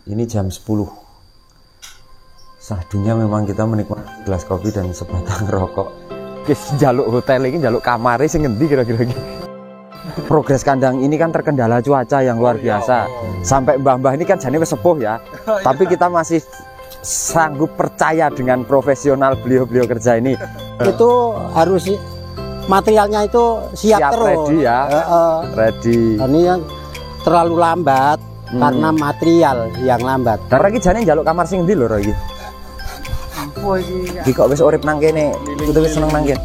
Ini jam 10. Sahdunya memang kita menikmati gelas kopi dan sebatang rokok. Kis jaluk hotel ini, jaluk kamar sing ngendi kira-kira iki. Progres kandang ini kan terkendala cuaca yang luar biasa. Sampai mbah-mbah ini kan jane wis sepuh ya. Tapi kita masih sanggup percaya dengan profesional beliau-beliau kerja ini. Itu harus materialnya itu siap terus. Ready ya. Ready. Ini yang terlalu lambat karena material yang lambat. Dan lagi jane njaluk kamar sing ndi lho iki? Apa iki? Iki kok wis urip nang kene, kudu wis seneng nang kene.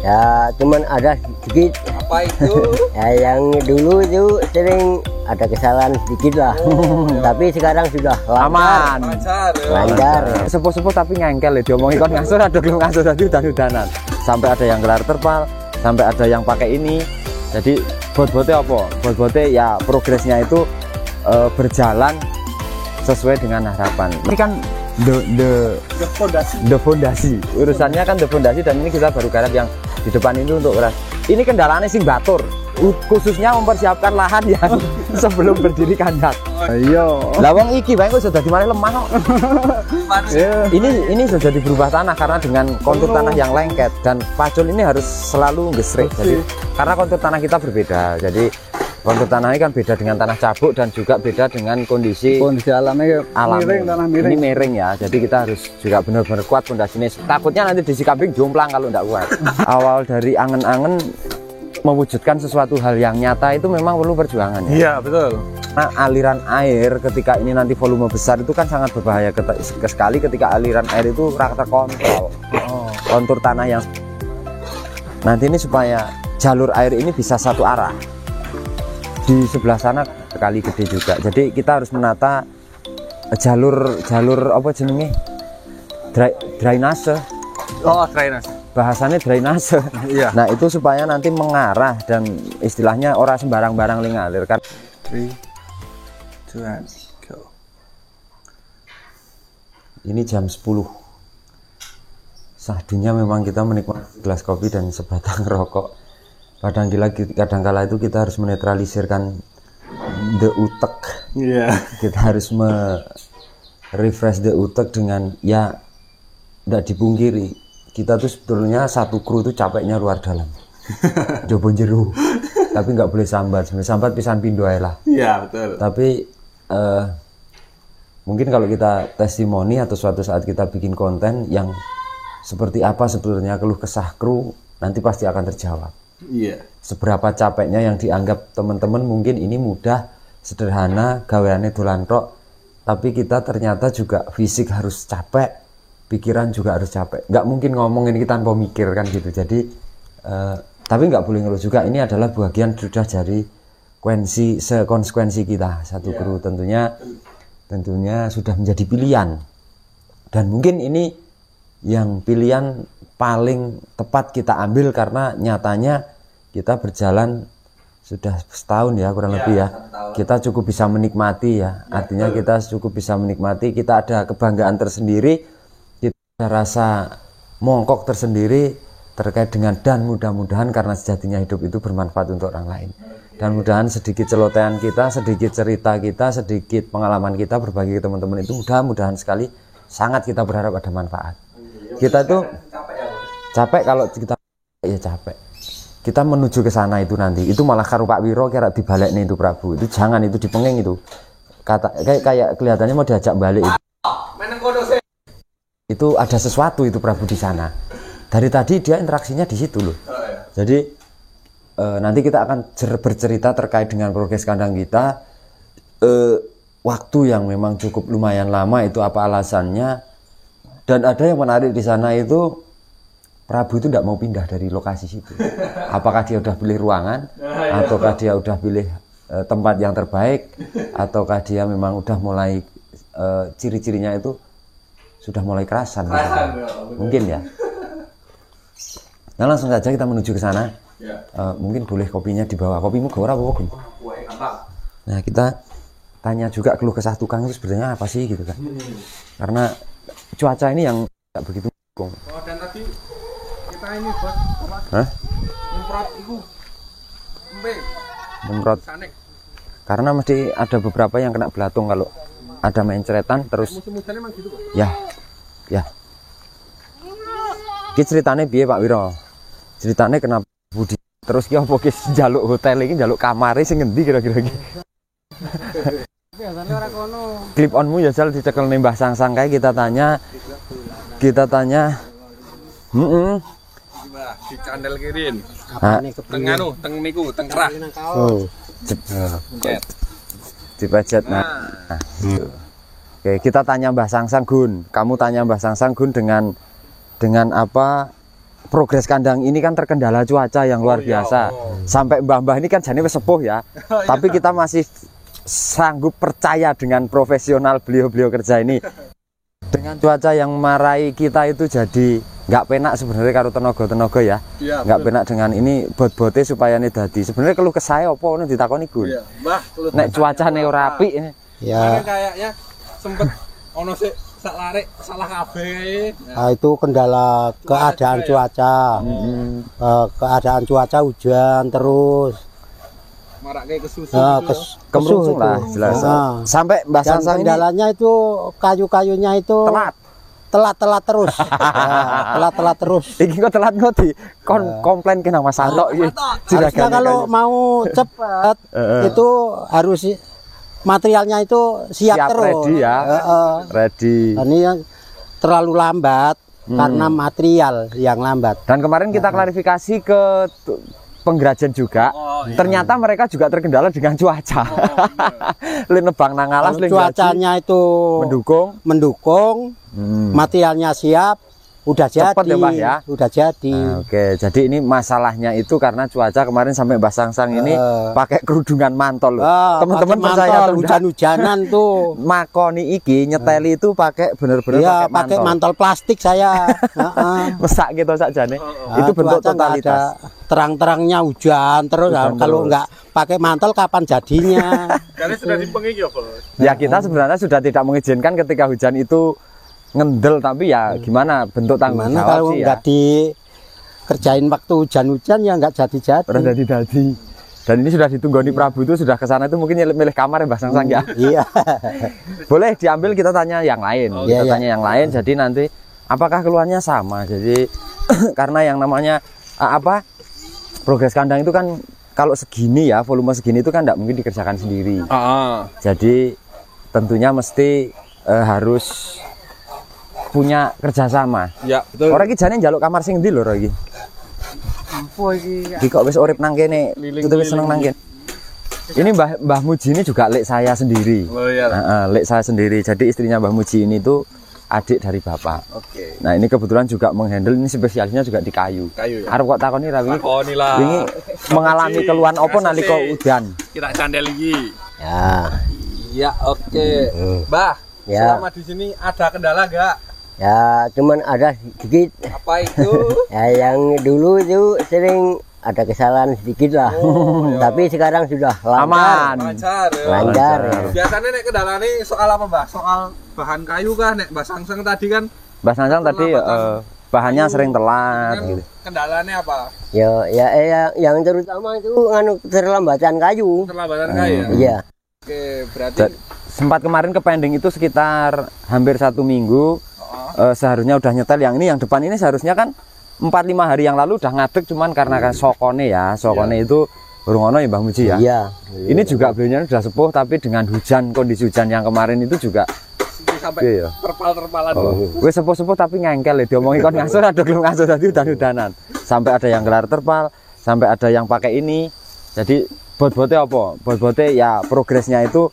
Ya cuman ada sedikit. Apa itu? Ya yang dulu itu sering ada kesalahan sedikit lah. Tapi sekarang sudah Aman. lancar. Sepuh-sepuh tapi ngengkel ya diomongi kon ngasur ada belum ngasur tadi udan-udanan. Sampai ada yang gelar terpal, sampai ada yang pakai ini. Jadi bot-botnya apa? Bot-botnya ya progresnya itu berjalan sesuai dengan harapan. Ini kan the fondasi. Urusannya kan the fondasi, dan ini kita baru garap yang di depan itu untuk keras. Ini kendalanya sing batur, khususnya mempersiapkan lahan yang sebelum berdiri kandang. Ayo. Lawang iki bae kok sudah dimana lemah kok. Ini sudah jadi berubah tanah karena dengan kontur tanah yang lengket, dan pacul ini harus selalu gesrek. Jadi karena kontur tanah kita berbeda. Jadi kontur tanah ini kan beda dengan tanah cabuk dan juga beda dengan kondisi alamnya miring, tanah miring. Ini miring ya, jadi kita harus juga benar-benar kuat fondasinya. Takutnya nanti di kambing jomplang kalau tidak kuat. Awal dari angen-angen mewujudkan sesuatu hal yang nyata itu memang perlu perjuangan ya. Iya betul. Nah, aliran air ketika ini nanti volume besar itu kan sangat berbahaya sekali ketika aliran air itu terkontrol. Kontur tanah yang nanti ini supaya jalur air ini bisa satu arah. Di sebelah sana kali gede juga, jadi kita harus menata jalur apa jenenge, drainase. Oh, drainase, bahasanya drainase. Iya. Nah itu supaya nanti mengarah dan istilahnya orang sembarang barang ngalir kan. 3, 2, 1, go. Ini jam 10. Sahdunya memang kita menikmati gelas kopi dan sebatang rokok. Kadang-kala itu kita harus menetralisirkan the utek. Iya. Kita harus refresh the utek dengan ya tidak dipungkiri. Kita tuh sebetulnya satu kru itu capeknya luar dalam. Jobo jeru. Tapi nggak boleh sambat. Sebenarnya sambat pisan pindo ae lah. Iya, betul. Tapi mungkin kalau kita testimoni atau suatu saat kita bikin konten yang seperti apa sebetulnya keluh kesah kru, nanti pasti akan terjawab. Iya. Seberapa capeknya yang dianggap teman-teman mungkin ini mudah, sederhana, gaweannya dolan tok, tapi kita ternyata juga fisik harus capek, pikiran juga harus capek. Nggak mungkin ngomong ini tanpa mikir kan gitu. Jadi tapi nggak boleh ngeluh juga. Ini adalah bagian sudah dari konsekuensi kita satu kru. Tentunya sudah menjadi pilihan, dan mungkin ini yang pilihan paling tepat kita ambil karena nyatanya kita berjalan sudah setahun ya kurang lebih ya. Kita cukup bisa menikmati ya. Artinya kita cukup bisa menikmati, kita ada kebanggaan tersendiri, kita ada rasa mongkok tersendiri terkait dengan, dan mudah-mudahan karena sejatinya hidup itu bermanfaat untuk orang lain. Dan mudah-mudahan sedikit celotehan kita, sedikit cerita kita, sedikit pengalaman kita berbagi ke teman-teman itu mudah-mudahan sekali sangat kita berharap ada manfaat. Kita tuh capek kalau kita ya capek. Kita menuju ke sana itu nanti. Itu malah karo Pak Wiro kira dibalik nih itu Prabu. Itu jangan, itu dipenging itu. Kayak kelihatannya mau diajak balik itu. Itu ada sesuatu itu Prabu di sana. Dari tadi dia interaksinya di situ loh. Jadi nanti kita akan bercerita terkait dengan progres kandang kita. Waktu yang memang cukup lumayan lama itu apa alasannya. Dan ada yang menarik di sana itu Prabu itu tidak mau pindah dari lokasi situ. Apakah dia udah pilih ruangan, ataukah dia udah pilih tempat yang terbaik, ataukah dia memang udah mulai ciri-cirinya itu sudah mulai kerasan gitu. Mungkin ya. Nah langsung saja kita menuju ke sana. Mungkin boleh kopinya di bawah. Kopimu gora apa kopi? Nah kita tanya juga keluh kesah tukang itu sebenarnya apa sih gitu kan. Karena cuaca ini yang tidak begitu mendukung. Oh, dan tadi kita ini buat nyemprot itu Nyemprot. Karena mesti ada beberapa yang kena belatung kalau ada mencretan terus. Musim hujan emang gitu, Pak? Ya. Ki ceritane piye Pak Wiro? Ceritane kenapa Budi terus ki apa ki njaluk hotel iki njaluk kamare sing ngendi kira-kira iki? Biasanya orang kono. Clip onmu ya Jal dicekel nih Mbah Sangsang kae kita tanya. Gimana? Di channel kirin. Nah, Teng anu, teng niku, teng kerah. dipejet. Nah, gitu. Oke, kita tanya Mbah Sangsang Gun. Kamu tanya Mbah Sangsang Gun dengan apa? Progres kandang ini kan terkendala cuaca yang luar biasa. Sampai mbah-mbah ini kan jane wis sepuh ya. Tapi kita masih sanggup percaya dengan profesional beliau-beliau kerja ini. Dengan cuaca yang marahi kita itu jadi nggak penak sebenarnya karo tenaga-tenaga ya. Nggak penak dengan ini bot-bote supaya ini dadi. Sebenarnya keluh kesah apa ngono ditakoni Gun. Iya, Mbah, Nek cuacane ora apik. Ya. Kayaknya sempet ono sik sak larik salah kabeh. Nah, itu kendala keadaan cuaca. Keadaan cuaca hujan terus. Marake kesusu. Nah, gitu. Kemrungsung lah itu. jelas. Nah. Sampai Mbah Dan Sangsang ini kendalanya itu kayu-kayunya itu telat terus. Telat terus. iki kok telat kok di komplain ke Mas Santo iki. Harusnya kalau mau cepat itu harus materialnya itu siap terus. Ready ya. Ready. Ini yang terlalu lambat karena material yang lambat. Dan kemarin kita klarifikasi ke penggrajin juga. Ternyata mereka juga terkendala dengan cuaca. Nebang nang alas Cuacanya itu mendukung. Materialnya siap, udah Cepet jadi. ya, Mbah, ya? Udah jadi. Nah, oke, jadi ini masalahnya itu karena cuaca kemarin sampai Mbah Sangsang ini pakai kerudungan mantol loh. Teman-teman pakai percaya mantol, atau enggak? Hujan-hujanan tuh. Makoni iki nyeteli itu pakai bener-bener Iya, pakai mantol plastik saya. Mesak gitu saja nih. Itu bentuk Cuaca nggak totalitas. ada terang-terangnya hujan terus. Hujan Kalau terus. nggak pakai mantel kapan jadinya? Karena sudah dipengi ya, Bos. Ya kita sebenarnya sudah tidak mengizinkan ketika hujan itu ngendel, tapi ya gimana bentuk tanggung Gimana jawab kalau sih ya. nggak dikerjain waktu hujan-hujan ya nggak jadi-jadi. Udah jadi. Dan ini sudah ditunggoni Prabu itu sudah ke sana itu mungkin milih kamar ya Mbah Sangsang ya. Iya. Boleh diambil, kita tanya yang lain. Kita iya. tanya yang lain. Jadi nanti apakah keluhannya sama? Jadi karena yang namanya progres kandang itu kan kalau segini ya, volume segini itu kan tidak mungkin dikerjakan sendiri. Jadi tentunya mesti harus punya kerjasama. Ya, betul. Orang iki jane njaluk kamar sing ndi lho iki? Apa iki? Iki kok wis urip nang kene, itu wis seneng nang kene. Ini Mbah Muji ini juga lek saya sendiri. Oh iya. Lek saya sendiri. Jadi istrinya Mbah Muji ini tuh adik dari bapak. Oke. Nah, ini kebetulan juga menghandle, ini spesialisnya juga di kayu. Kayu ya. Arep kok takoni ra wingi. Takoni lah. Wingi mengalami keluhan apa nalika udan? Kita candel iki. Ya. Ya, oke. Mbah, Ya. selama di sini ada kendala enggak? Ya cuman ada sedikit. Apa itu? Ya yang dulu itu sering ada kesalahan sedikit lah. Tapi sekarang sudah Aman. Lancar ya. lancar. Biasanya nek kendala nih soal apa, Mbah? Soal bahan kayu kah? Nek Mbah Sangsang tadi kan Mbah Sangsang tadi bahannya sering telat gitu. kendalanya apa? Yang terutama itu terlambatan kayu. Terlambatan kayu ya? Iya. Oke, berarti Sempat kemarin ke pending itu sekitar hampir 1 minggu. Seharusnya udah nyetel, yang ini yang depan ini seharusnya kan 4-5 hari yang lalu udah ngadeg, cuman karena sokone itu urung ono ya Mbah Muji ya. Iya. Ini juga beliaunya sudah sepuh, tapi dengan hujan, kondisi hujan yang kemarin itu juga sampai iya. terpal-terpalan. gue sepuh-sepuh tapi ngengkel ya, diomongi kon ngasur ada belum ngasur tadi udan-udanan. Sampai ada yang gelar terpal, sampai ada yang pakai ini. Jadi bot-botnya apa? Bot-botnya ya progresnya itu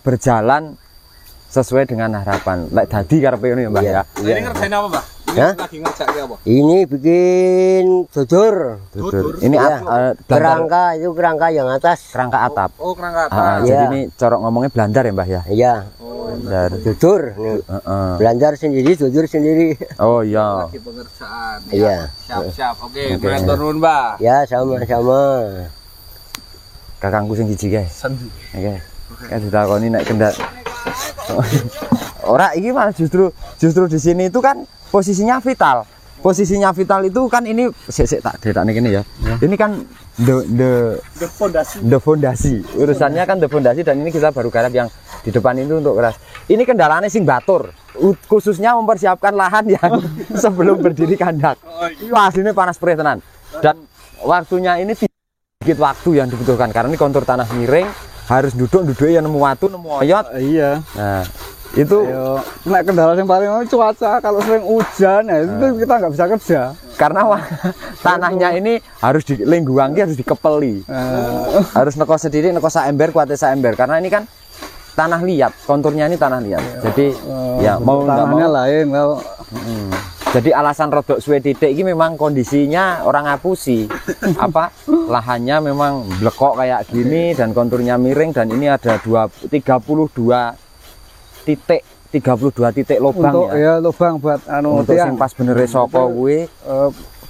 berjalan sesuai dengan harapan. Lek dadi karepe ngono ya, Mbah ya. Ini ngerjain apa, Mbah? Ini Hah? lagi ngerjain apa? Ini bikin dodor. Tutur. Ini Ya. Kerangka itu kerangka yang atas. kerangka atap. Oh, kerangka Ah, atas. jadi Iya. ini corok ngomongnya belandar ya Mbah ya. Iya. Belandar. Dodor nih. Belandar sendiri, dodor sendiri. Oh iya. Lagi pengerjaan. Iya. Siap-siap. Oke, matur nuwun, Mbah. Ya sama-sama. Kakangku sing siji guys. Sendi. Oke. Kan ditakoni nek kendak. Ora, iki malah justru di sini itu kan posisinya vital. Posisinya vital itu kan ini sik tak detakne kene ya. Ini kan the Fondasi. fondasi. Urusannya kan the fondasi, dan ini kita baru garap yang Di depan itu untuk keras. Ini kendalanya sing batur. Khususnya mempersiapkan lahan yang sebelum berdiri kandang. Itu aslinya panas perih tenan. Dan waktunya ini sedikit waktu yang dibutuhkan karena ini kontur tanah miring, harus duduk ya nemu watu, nemu oyot. Iya. Nah, itu nek kendala yang paling cuaca, kalau sering hujan ya itu kita nggak bisa kerja. Karena tanahnya ini harus dilengguangi, harus dikepeli. Harus neko sendiri, neko saember, kuatnya saember. Karena ini kan tanah liat, konturnya ini tanah liat. Jadi ya mau nggak mau lain kalau. Jadi alasan rodok suwe titik ini memang kondisinya orang ngapusi. Apa lahannya memang blekok kayak gini dan konturnya miring dan ini ada 32 titik lubang untuk, ya. Lubang buat untuk sing pas bener soko kuwi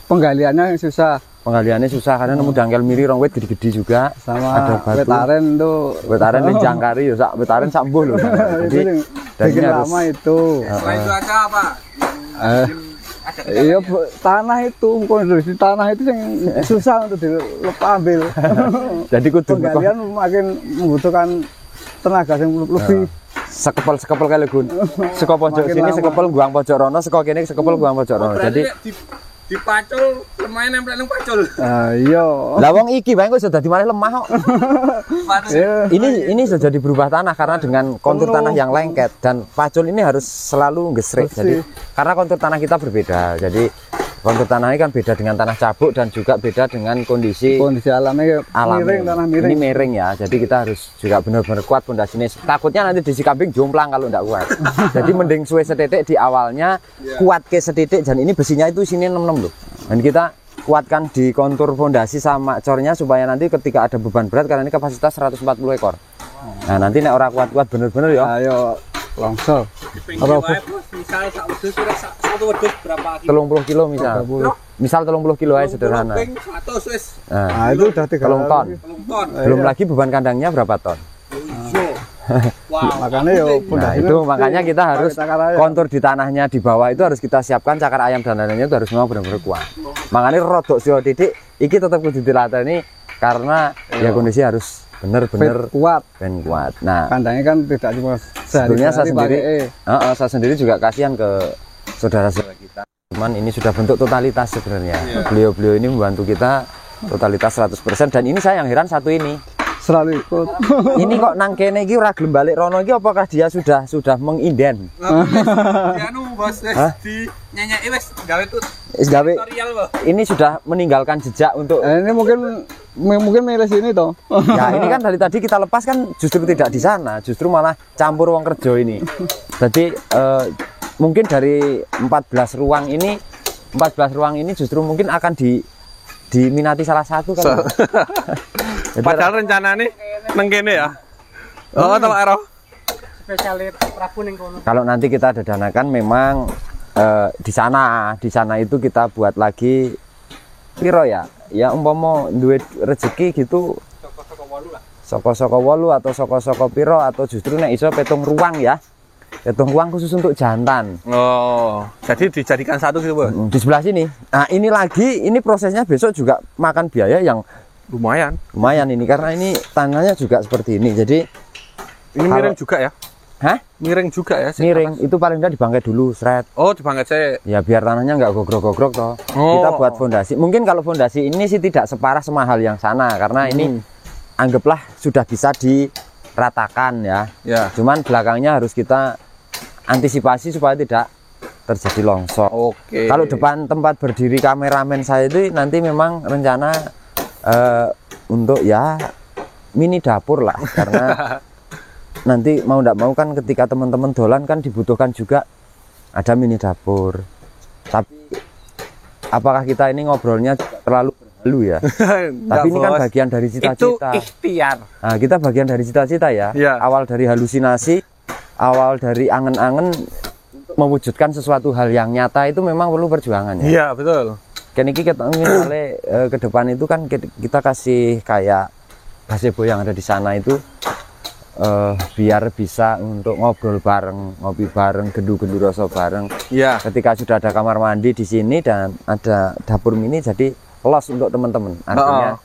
penggaliannya susah. Penggaliannya susah karena nemu dangkal miri rong wit gede-gede juga. Sama ada batu. Wetaren tuh. Wetaren ini jangkari ya sak wetaren sak mbuh lho. Jadi bikin lama itu. Selain cuaca apa? Iya tanah itu, kondisi tanah itu yang susah untuk diambil. Jadi kudu penggalian makin membutuhkan tenaga yang lebih. Sekepel kali Gun. Seko pojok sini sekepel guang pojok rono, seko kene sekepel guang pojok rono. Jadi dipacul lumayan nempel nang pacul. Iya. Lah wong iki bae kok sudah dadi malah lemah kok. Ini sudah jadi berubah tanah karena dengan kontur tanah yang lengket dan pacul ini harus selalu gesrek. Jadi karena kontur tanah kita berbeda. Jadi kontur tanah ini kan beda dengan tanah cabuk dan juga beda dengan kondisi alamnya miring, tanah miring. Ini miring ya. Jadi kita harus juga benar-benar kuat pondasinya. Takutnya nanti di kambing jomplang kalau enggak kuat. Jadi mending suwe setitik di awalnya, kuat ke setitik dan ini besinya itu sini 66 loh. Dan kita kuatkan di kontur fondasi sama cornya supaya nanti ketika ada beban berat karena ini kapasitas 140 ekor. Nah, nanti nek ora kuat-kuat bener-bener ya. Ayo longsor. Misal sak wedhus ora satu wedhus berapa kilo? 30 kilo misal. Misal 30 kilo aja sederhana. Nah, itu udah 3 ton. Belum lagi beban kandangnya berapa ton. Wow. Makanya yo nah, itu makanya kita harus kontur di tanahnya di bawah itu harus kita siapkan cakar ayam dan lainnya itu harus memang benar-benar kuat. Makanya rodok sio titik iki tetap kudu dilatih karena ya kondisi harus benar-benar kuat. Nah, kandangnya kan tidak cuma sebetulnya saya sendiri juga kasihan ke saudara-saudara kita. Cuman ini sudah bentuk totalitas sebenarnya. Beliau-beliau ini membantu kita totalitas 100% dan ini saya yang heran satu ini. Selalu ikut. Ini kok nang kene iki ora gelem balik rono iki apakah dia sudah menginden? Anu bos di nyenyeki wis gawe ini sudah meninggalkan jejak untuk ini mungkin milih sini toh. Ya ini kan dari tadi kita lepas kan justru tidak di sana, justru malah campur wong kerja ini. Jadi mungkin dari 14 ruang ini justru mungkin akan diminati salah satu kan. Padahal rencana nih nang kene ya. Oh, tahu Ero. Spesialis Prabu ning kono. Kalau nanti kita dadanakan memang di sana itu kita buat lagi piro ya? Ya umpama duit rezeki gitu soko-soko 8 atau soko-soko piro atau justru nek iso petung ruang ya. Petung ruang khusus untuk jantan. Oh, jadi dijadikan satu gitu, Bos. Di sebelah sini. Nah, ini prosesnya besok juga makan biaya yang lumayan ini karena ini tanahnya juga seperti ini. Jadi ini miring juga ya? Hah? Miring juga ya? Miring itu paling enggak dibangkai dulu, seret. Oh, dibangkai saya. Ya biar tanahnya nggak gogrok-gogrok toh. Kita buat fondasi. Mungkin kalau fondasi ini sih tidak separah semahal yang sana karena ini anggaplah sudah bisa diratakan ya. Cuman belakangnya harus kita antisipasi supaya tidak terjadi longsor. Kalau depan tempat berdiri kameramen saya itu nanti memang rencana untuk ya mini dapur lah karena nanti mau tidak mau kan ketika teman-teman dolan kan dibutuhkan juga ada mini dapur. Tapi apakah kita ini ngobrolnya terlalu berhalu ya? Tapi ini kan bagian dari cita-cita. Itu ikhtiar. Nah, kita bagian dari cita-cita ya. Awal dari halusinasi, awal dari angen-angen mewujudkan sesuatu hal yang nyata itu memang perlu perjuangan ya. Iya, betul. Kan ini kita misalnya ke depan itu kan kita kasih kayak gazebo yang ada di sana itu biar bisa untuk ngobrol bareng, ngopi bareng, gendu-gendu rasa bareng. Ketika sudah ada kamar mandi di sini dan ada dapur mini jadi los untuk teman-teman. Artinya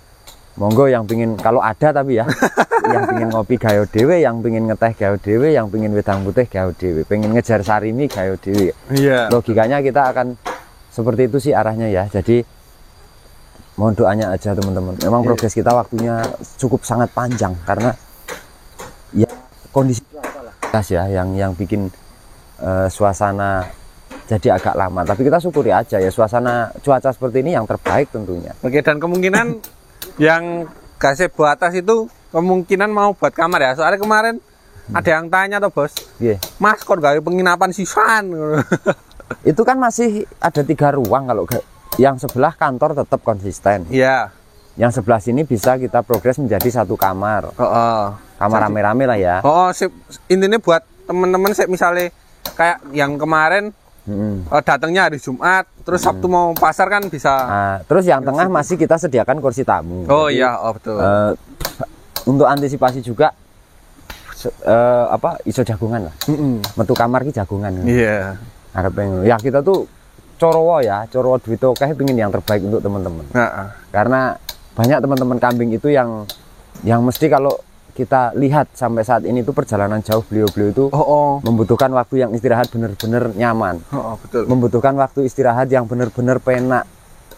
Monggo yang pingin, kalau ada tapi ya, yang pingin ngopi gayo dewe, yang pingin ngeteh gayo dewe, yang pingin wedang putih gayo dewe, pengen ngejar sarimi gayo dewe. Iya. Logikanya kita akan seperti itu sih arahnya ya. Jadi mohon doanya aja teman-teman. Memang progres kita waktunya cukup sangat panjang karena ya kondisi ya yang bikin suasana jadi agak lama. Tapi kita syukuri aja ya, suasana cuaca seperti ini yang terbaik tentunya. Oke, dan kemungkinan yang gazebo atas itu kemungkinan mau buat kamar ya. Soalnya kemarin ada yang tanya tuh bos, Yeah. Mas kok gawe penginapan sisan? Itu kan masih ada 3 ruang, kalau yang sebelah kantor tetap konsisten. Iya. Yang sebelah sini bisa kita progres menjadi 1 kamar. Kamar rame-rame lah ya. Sip. Intinya buat temen-temen misalnya kayak yang kemarin datangnya hari Jumat, terus Sabtu mau pasar kan bisa. Nah, terus yang tengah masih kita sediakan kursi tamu. Oh Jadi, iya, betul. Untuk antisipasi juga iso jagungan lah. Metu kamar ki jagungan. Iya. Ya kita tuh corowo duit oke pengen yang terbaik untuk teman-teman. Karena banyak teman-teman kambing itu yang mesti kalau kita lihat sampai saat ini tuh perjalanan jauh beliau-beliau itu membutuhkan waktu yang istirahat bener-bener nyaman. Betul. Membutuhkan waktu istirahat yang bener-bener penak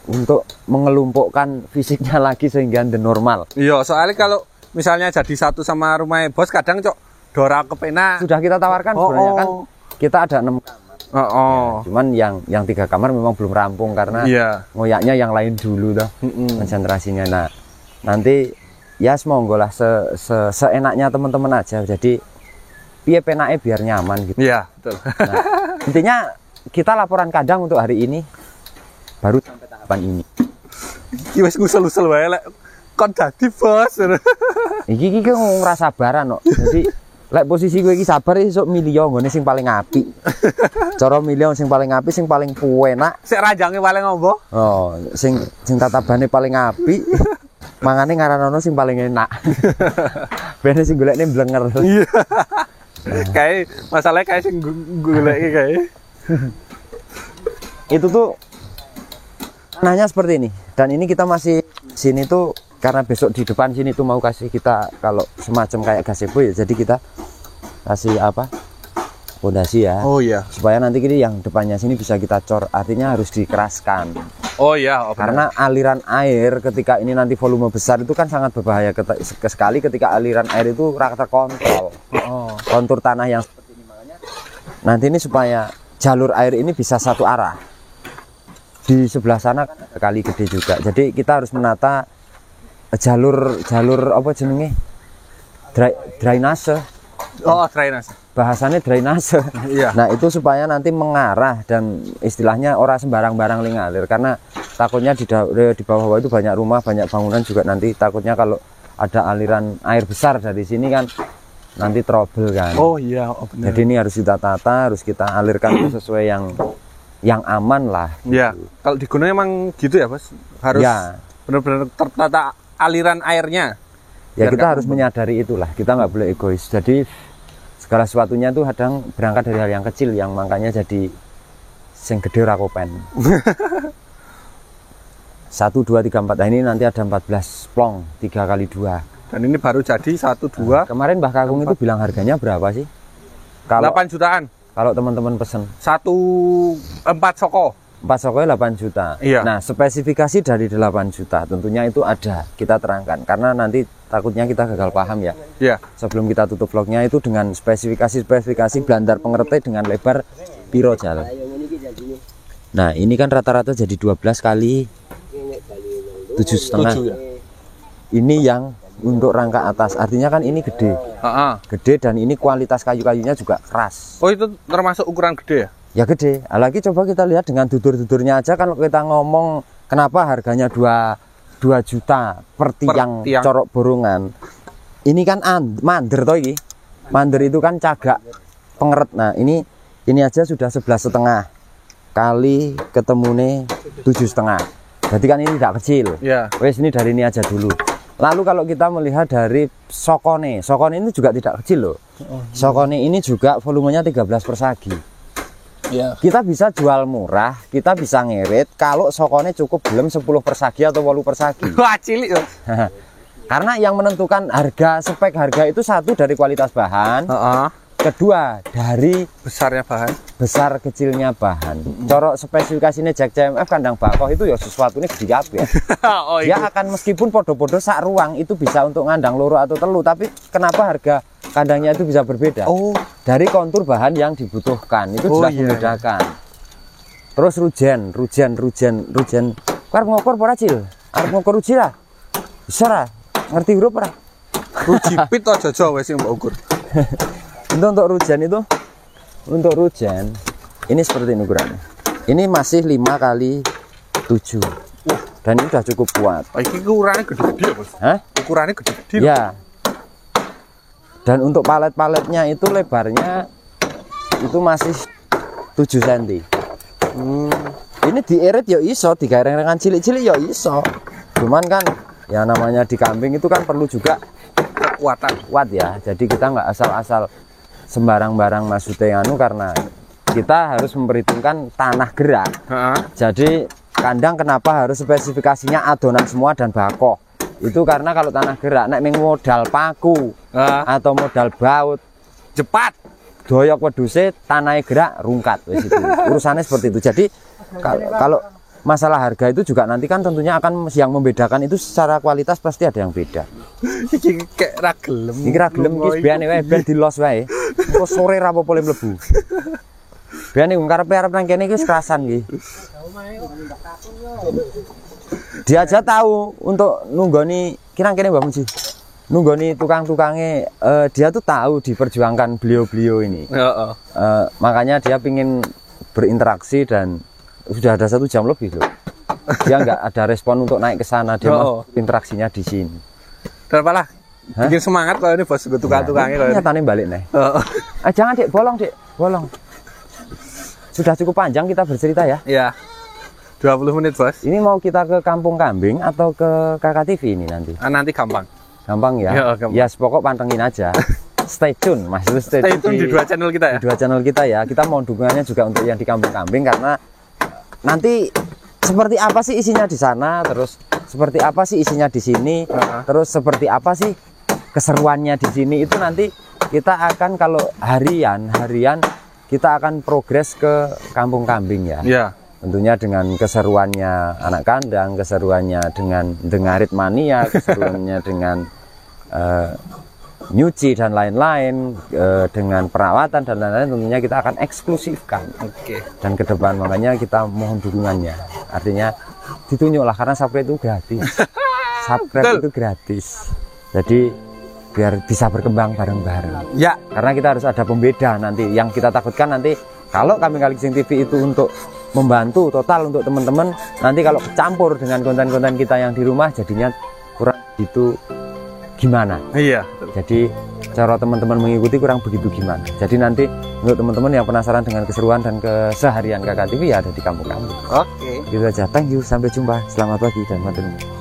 untuk mengelumpukkan fisiknya lagi sehingga normal. Iya, soalnya kalau misalnya jadi satu sama rumahnya bos kadang dora kepenak. Sudah kita tawarkan sebenarnya kan kita ada 6 kamar. Ya, cuman yang 3 kamar memang belum rampung karena ngoyaknya yang lain dulu dah konsentrasinya. Nah, nanti ya semoga lah seenaknya teman-teman aja. Jadi piye penake biar nyaman gitu. Iya, betul. Nah, intinya kita laporan kandang untuk hari ini baru sampai tahapan ini. Iki wis ngusel-usel wae lek kon dadi bos. Iki ngerasa sabaran kok. Jadi lek posisi gue iki sabar esuk milih nggone sing paling apik. Cara milih sing paling apik, sing paling enak. Sik ranjange paling ngombo. Oh, sing tatabane paling apik. Mangane ngaranono sing paling enak. Bene sing golekne blenger. Iya. Kayak masalahnya kayak sing goleki kayak. Itu tuh tanahnya seperti ini. Dan ini kita masih sini tuh karena besok di depan sini tuh mau kasih kita kalau semacam kayak gazebo ya. Jadi kita kasih pondasi ya. Oh iya. Supaya nanti ini yang depannya sini bisa kita cor. Artinya harus dikeraskan. Oh iya. Karena aliran air ketika ini nanti volume besar itu kan sangat berbahaya sekali ketika aliran air itu terkontrol. Kontur tanah yang seperti ini, makanya nanti ini supaya jalur air ini bisa satu arah. Di sebelah sana kan ada kali gede juga. Jadi kita harus menata jalur apa jenenge? Drainase. Drainase. Bahasanya drainase. Iya. Nah, itu supaya nanti mengarah dan istilahnya orang sembarang-barang ngalir karena takutnya di bawah itu banyak rumah, banyak bangunan juga nanti takutnya kalau ada aliran air besar dari sini kan nanti trouble kan. Oh iya, benar. Jadi ini harus kita tata, harus kita alirkan sesuai yang aman lah. Iya. Kalau di gunung emang gitu ya, Bos? Harus benar-benar tertata aliran airnya. Ya kita harus menyadari itulah. Kita nggak boleh egois. Jadi segala sesuatunya tuh kadang berangkat dari hal yang kecil yang makanya jadi sing gede ora kopen. 1 2 3 4. Nah, ini nanti ada 14 plong 3 kali 2. Dan ini baru jadi 1 2. Kemarin Mbah Kakung itu bilang harganya berapa sih? Kalau 8 jutaan. Kalau teman-teman pesen 4 soko. 4 soko 8 juta. Iya. Nah, spesifikasi dari 8 juta tentunya itu ada kita terangkan karena nanti takutnya kita gagal paham ya. Iya. Sebelum kita tutup vlognya itu dengan spesifikasi blandar pengerti dengan lebar piro jal. Nah, ini kan rata-rata jadi 12 kali 7,5. Ya? Ini yang untuk rangka atas. Artinya kan ini gede. Gede dan ini kualitas kayu-kayunya juga keras. Oh, itu termasuk ukuran gede ya? Ya gede. Lagi coba kita lihat dengan dudur-dudurnya aja kan kita ngomong kenapa harganya 2 juta per tiang corok borongan. Ini kan mander toh iki. Mander itu kan cagak pengeret. Nah, ini aja sudah 11,5 kali ketemune 7,5. Jadi kan ini tidak kecil. Ya. Wes ini dari ini aja dulu. Lalu kalau kita melihat dari sokone ini juga tidak kecil loh. Sokone ini juga volumenya 13 persagi. Ya. Kita bisa jual murah, kita bisa ngerit kalau sokone cukup belum 10 persagi atau 8 persagi. Wah, cilik loh. Karena yang menentukan harga, spek harga itu satu dari kualitas bahan, kedua dari Besarnya bahan. besar kecilnya bahan. Corok spesifikasinya Jack CMF kandang bakoh itu ya sesuatu ini gede kabeh. Oh Dia akan meskipun podo-podo sak ruang itu bisa untuk ngandang loro atau telu, tapi kenapa harga kandangnya itu bisa berbeda? Oh, Dari kontur bahan yang dibutuhkan itu jelas membedakan. Terus rujen. Kau arep ngokor ora Cil? Arep ngokor uji lah. Bisa ora? Ngerti huruf ora? rujipit aja Jawa sing mbok ukur. Untuk rujen ini seperti ini ukurannya. Ini masih 5 kali 7. Dan ini sudah cukup kuat. Oh, ini ukurannya gede-gede ya, Bos? Hah? Ukurannya gede-gede. Ya. Dan untuk palet-paletnya itu lebarnya itu masih 7 cm. Ini diirit ya iso, digareng-garengan cilik-cilik ya iso. Cuman kan ya namanya di kambing itu kan perlu juga Kekuatan. kuat ya. Jadi kita nggak asal-asal sembarang-barang maksudnya anu, karena kita harus memperhitungkan tanah gerak. Jadi kandang kenapa harus spesifikasinya adonan semua dan bakoh? Itu karena kalau tanah gerak nek ming modal paku atau modal baut Cepat. doyok weduse tanahnya gerak rungkat wis itu. Urusannya seperti itu. Jadi kalau masalah harga itu juga nanti kan tentunya akan yang membedakan itu secara kualitas pasti ada yang beda. Iki kayak ra gelem. Iki ra gelem iki biyen wae ben dilos wae. Engko sore ra apa-apa mlebu. Biyen iki karepe arep nang kene iki wis kerasan iki. Dia aja tahu untuk nunggoni kirang kene Mbak Muji. Nunggoni tukang-tukangnya dia tuh tahu diperjuangkan beliau-beliau ini. Makanya dia pingin berinteraksi dan sudah ada 1 jam lebih loh. Dia nggak ada respon untuk naik ke sana, dia mau interaksinya di sini. Dan apalah, bikin semangat kalau ini bos tukang-tukangnya kalau ini. Nyatanya balik nih. Jangan Dek, bolong Dek, bolong. Sudah cukup panjang kita bercerita ya. Iya. 20 menit bos. Ini mau kita ke Kampung Kambing atau ke KKTV ini nanti? Nanti gampang. Gampang ya? Ya, gampang. Ya pokok pantengin aja. Stay tune, Mas. Stay Stay tune di 2 channel kita ya. Di 2 channel kita ya. Kita mau dukungannya juga untuk yang di Kampung Kambing, karena nanti seperti apa sih isinya di sana, terus seperti apa sih isinya di sini, terus seperti apa sih keseruannya di sini, itu nanti kita akan kalau harian kita akan progres ke Kampung Kambing ya. Iya. Tentunya dengan keseruannya anak kandang, keseruannya dengan dengarit mania, keseruannya dengan nyuci dan lain-lain, dengan perawatan dan lain-lain, tentunya kita akan eksklusifkan. Oke. Dan ke depan makanya kita mohon dukungannya. Artinya ditunjuklah, karena subscribe itu gratis. Subscribe itu gratis. Jadi biar bisa berkembang bareng-bareng. Ya. Karena kita harus ada pembeda nanti. Yang kita takutkan nanti kalau Kambing Kaliksing TV itu untuk membantu total untuk teman-teman, nanti kalau campur dengan konten-konten kita yang di rumah jadinya kurang itu gimana. Iya. Jadi cara teman-teman mengikuti kurang begitu gimana. Jadi nanti untuk teman-teman yang penasaran dengan keseruan dan keseharian KKTV ya ada di Kampung Kambing. Oke. Gitu aja. Thank you. Sampai jumpa. Selamat pagi dan matur nuwun.